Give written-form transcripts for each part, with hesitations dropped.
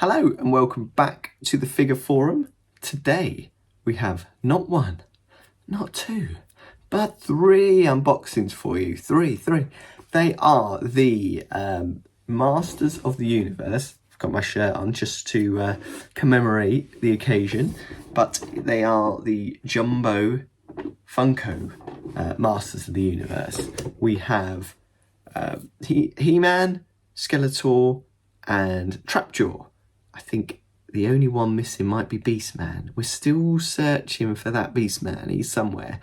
Hello and welcome back to the Figure Forum. Today we have not one, not two, but three unboxings for you. Three. They are the Masters of the Universe. I've got my shirt on just to commemorate the occasion, but they are the Jumbo Funko Masters of the Universe. We have He-Man, Skeletor, and Trapjaw. I think the only one missing might be Beastman. We're still searching for that Beastman. He's somewhere.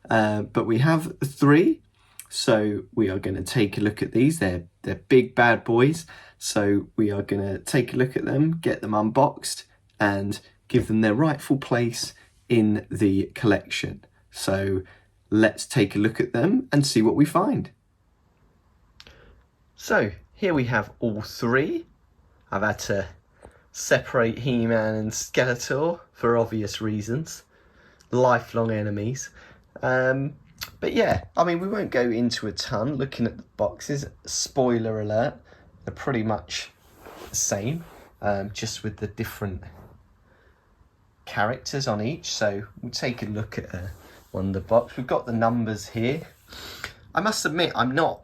But we have three. So we are going to take a look at these. They're big bad boys. So we are going to take a look at them, get them unboxed, and give them their rightful place in the collection. So let's take a look at them and see what we find. So here we have all three. I've had to separate He-Man and Skeletor for obvious reasons. Lifelong enemies. But yeah, I mean, we won't go into a ton looking at the boxes. Spoiler alert, they're pretty much the same, just with the different characters on each. So we'll take a look at one of the box. We've got the numbers here. I must admit, I'm not,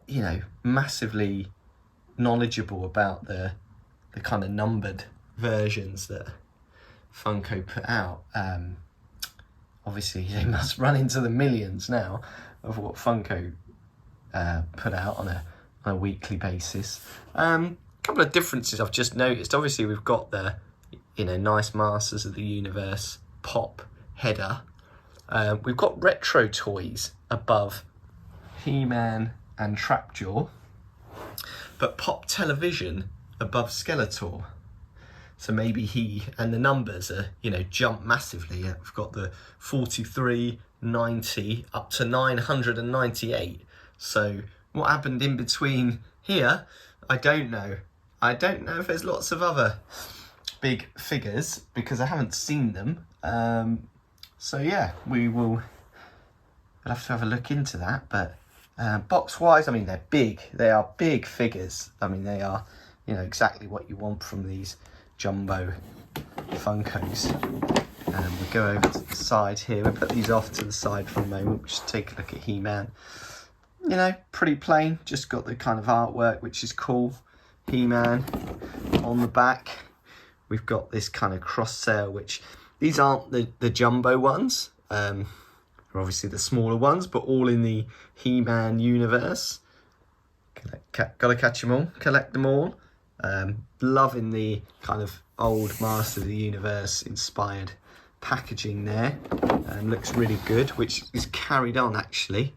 massively knowledgeable about the kind of numbered versions that Funko put out. Obviously, they must run into the millions now of what Funko put out on a weekly basis. A couple of differences I've just noticed. Obviously, we've got the nice Masters of the Universe pop header. We've got retro toys above He-Man and Trapjaw, but pop television above Skeletor. So maybe he and the numbers are, jump massively. We've got the 43, 90, up to 998. So what happened in between here, I don't know. I don't know if there's lots of other big figures because I haven't seen them. So yeah, we'll have to have a look into that. But box-wise, I mean, they're big. They are big figures. I mean, they are, exactly what you want from these Jumbo Funkos. We'll go over to the side here. We'll put these off to the side for a moment. We'll just take a look at He-Man. Pretty plain. Just got the kind of artwork, which is cool. He-Man on the back. We've got this kind of cross sale, which these aren't the Jumbo ones. They're obviously the smaller ones, but all in the He-Man universe. Gotta catch them all. Collect them all. Loving the kind of old Master of the Universe inspired packaging there. Looks really good, which is carried on actually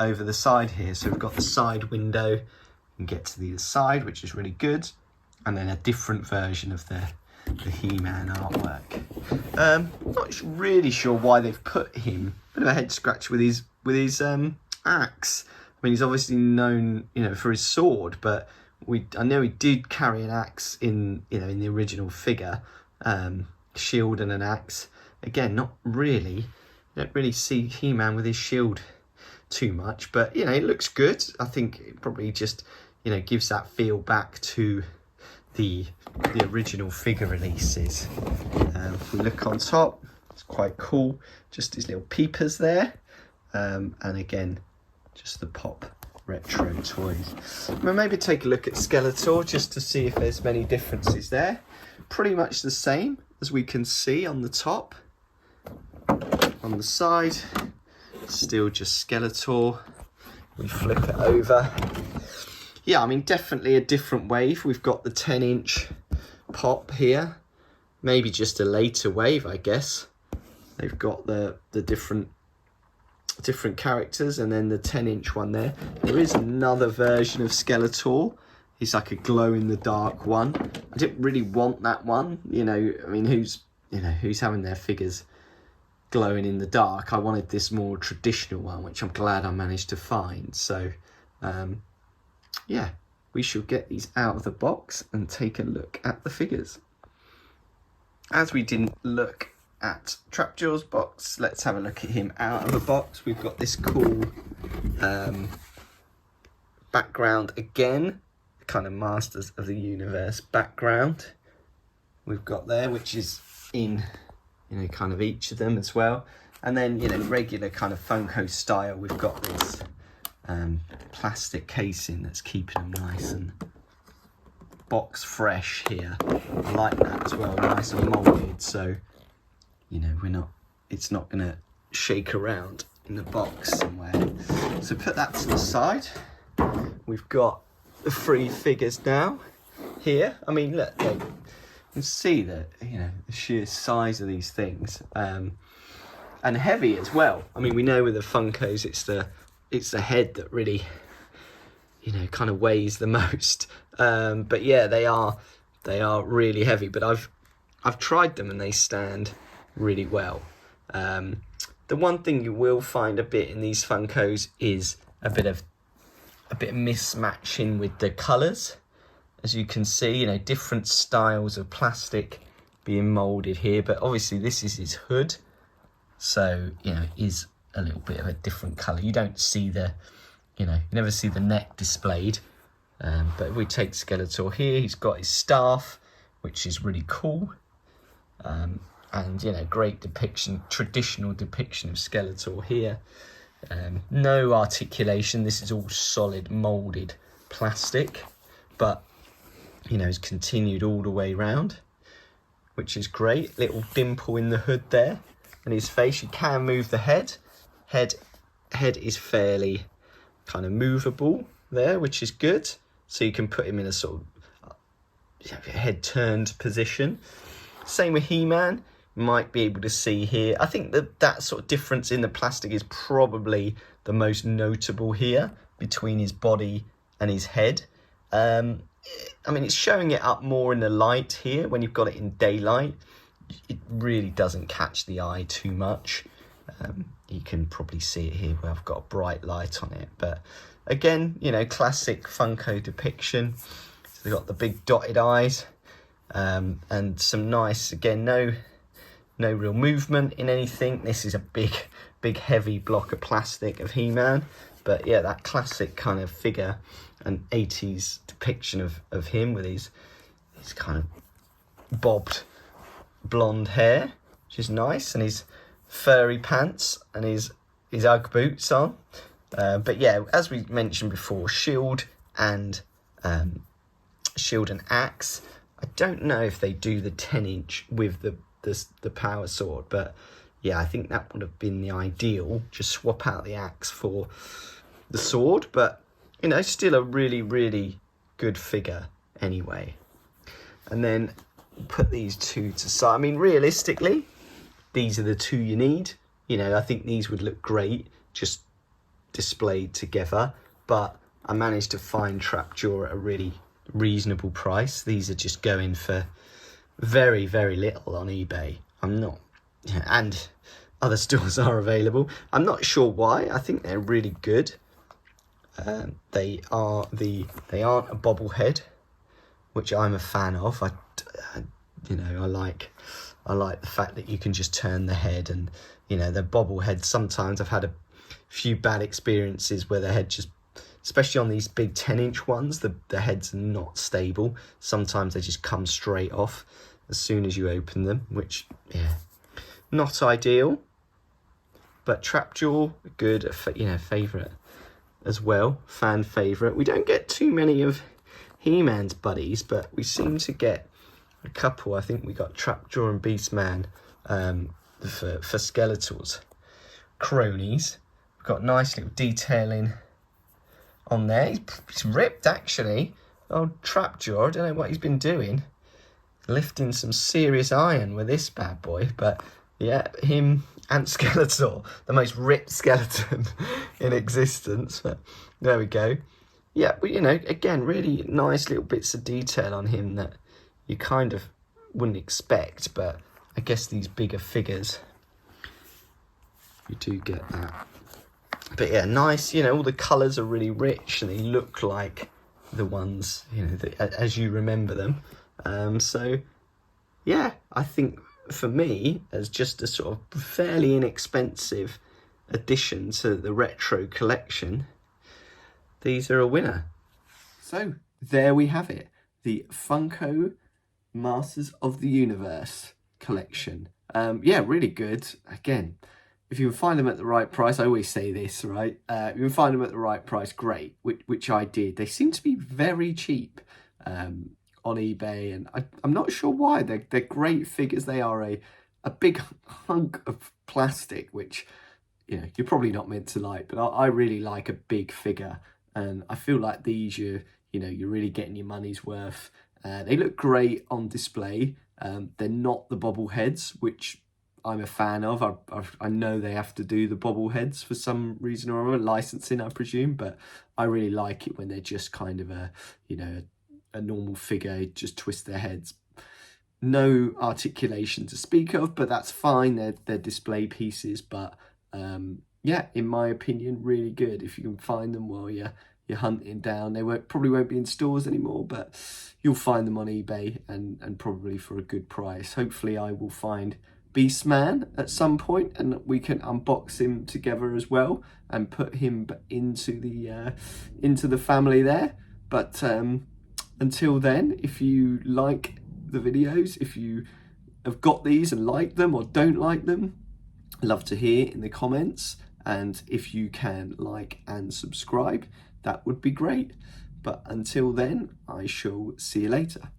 over the side here. So we've got the side window. You can get to the other side, which is really good. And then a different version of the He-Man artwork. Not really sure why they've put him. Bit of a head scratch with his axe. I mean, he's obviously known, for his sword, but I know he did carry an axe in the original figure, shield and an axe. Again, not really. You don't really see He-Man with his shield too much, but it looks good. I think it probably just gives that feel back to the original figure releases. If we look on top, it's quite cool. Just his little peepers there, and again, just the pop retro toys. We'll maybe take a look at Skeletor just to see if there's many differences there. Pretty much the same as we can see on the top. On the side, still just Skeletor. We flip it over. Yeah, I mean, definitely a different wave. We've got the 10-inch pop here. Maybe just a later wave, I guess. They've got the different characters, and then the 10-inch one there. There is another version of Skeletor. He's like a glow-in-the-dark one. I didn't really want that one. I mean, who's having their figures glowing in the dark? I wanted this more traditional one, which I'm glad I managed to find. So, yeah, we shall get these out of the box and take a look at the figures. As we didn't look at Trapjaw's box, let's have a look at him out of the box. We've got this cool background again, kind of Masters of the Universe background. we've got there, which is in, you know, kind of each of them as well. And then, you know, regular kind of Funko style, we've got this plastic casing that's keeping them nice and box fresh here. I like that as well, nice and molded, so, you know, it's not gonna shake around in the box somewhere. So put that to the side. We've got the 3 figures now here. I mean, look, you can see that, you know, the sheer size of these things, and heavy as well. I mean, we know with the Funkos, it's the head that really, you know, kind of weighs the most. But yeah, they are really heavy. But I've tried them and they stand really well. The one thing you will find a bit in these Funkos is a bit of mismatching with the colours. As you can see, you know, different styles of plastic being moulded here. But obviously this is his hood, so, you know, it is a little bit of a different colour. You don't see the, you know, you never see the neck displayed. But if we take Skeletor here, he's got his staff, which is really cool. And, you know, great depiction, traditional depiction of Skeletor here. No articulation. This is all solid moulded plastic, but, you know, it's continued all the way round, which is great. Little dimple in the hood there, and his face. You can move the head. Head is fairly kind of movable there, which is good. So you can put him in a sort of head turned position. Same with He-Man. Might be able to see here. I think that sort of difference in the plastic is probably the most notable here between his body and his head. I mean, it's showing it up more in the light here. When you've got it in daylight, it really doesn't catch the eye too much. You can probably see it here where I've got a bright light on it. But again, you know, classic Funko depiction. So they've got the big dotted eyes, and some nice, again, no real movement in anything. This is a big heavy block of plastic of He-Man. But yeah, that classic kind of figure and 80s depiction of him with his kind of bobbed blonde hair, which is nice, and his furry pants and his Ugg boots on. But yeah, as we mentioned before, shield and axe. I don't know if they do the 10-inch with the power sword, but yeah, I think that would have been the ideal. Just swap out the axe for the sword, but, you know, still a really, really good figure anyway. And then put these 2 to side. I mean, realistically, these are the 2 you need. You know, I think these would look great just displayed together, but I managed to find Trapjaw at a really reasonable price. These are just going for very, very little on eBay. And other stores are available. I'm not sure why. I think they're really good. They aren't a bobblehead, which I'm a fan of. You know, I like the fact that you can just turn the head, and, you know, the bobblehead, sometimes I've had a few bad experiences where the head just, especially on these big 10-inch ones, the heads are not stable. Sometimes they just come straight off as soon as you open them, which, yeah, not ideal. But Trapjaw, good, you know, favourite as well, fan favourite. We don't get too many of He-Man's buddies, but we seem to get a couple. I think we got Trapjaw and Beastman for Skeletor's cronies. We've got nice little detailing on there. He's ripped, actually. Old Trapjaw, I don't know what he's been doing. Lifting some serious iron with this bad boy. But yeah, him and Skeletor, the most ripped skeleton in existence. But there we go. Yeah, but, you know, again, really nice little bits of detail on him that you kind of wouldn't expect. But I guess these bigger figures, you do get that. But yeah, nice, you know, all the colours are really rich and they look like the ones, you know, as you remember them. So, yeah, I think for me, as just a sort of fairly inexpensive addition to the retro collection, these are a winner. So, there we have it. The Funko Masters of the Universe collection. Yeah, really good. Again, if you can find them at the right price, I always say this, right? If you can find them at the right price, great, which I did. They seem to be very cheap on eBay, and I'm not sure why. They're great figures. They are a big hunk of plastic, which, you know, you're probably not meant to like, but I really like a big figure, and I feel like these, you're really getting your money's worth. They look great on display. They're not the bobbleheads, which I'm a fan of. I know they have to do the bobbleheads for some reason or other, licensing, I presume, but I really like it when they're just kind of a normal figure, just twist their heads. No articulation to speak of, but that's fine. They're display pieces, but yeah, in my opinion, really good. If you can find them while you're hunting down, they probably won't be in stores anymore, but you'll find them on eBay and probably for a good price. Hopefully I will find Beastman at some point and we can unbox him together as well and put him into the family there. But until then, if you like the videos, if you have got these and like them or don't like them, I'd love to hear in the comments. And if you can like and subscribe, that would be great. But until then, I shall see you later.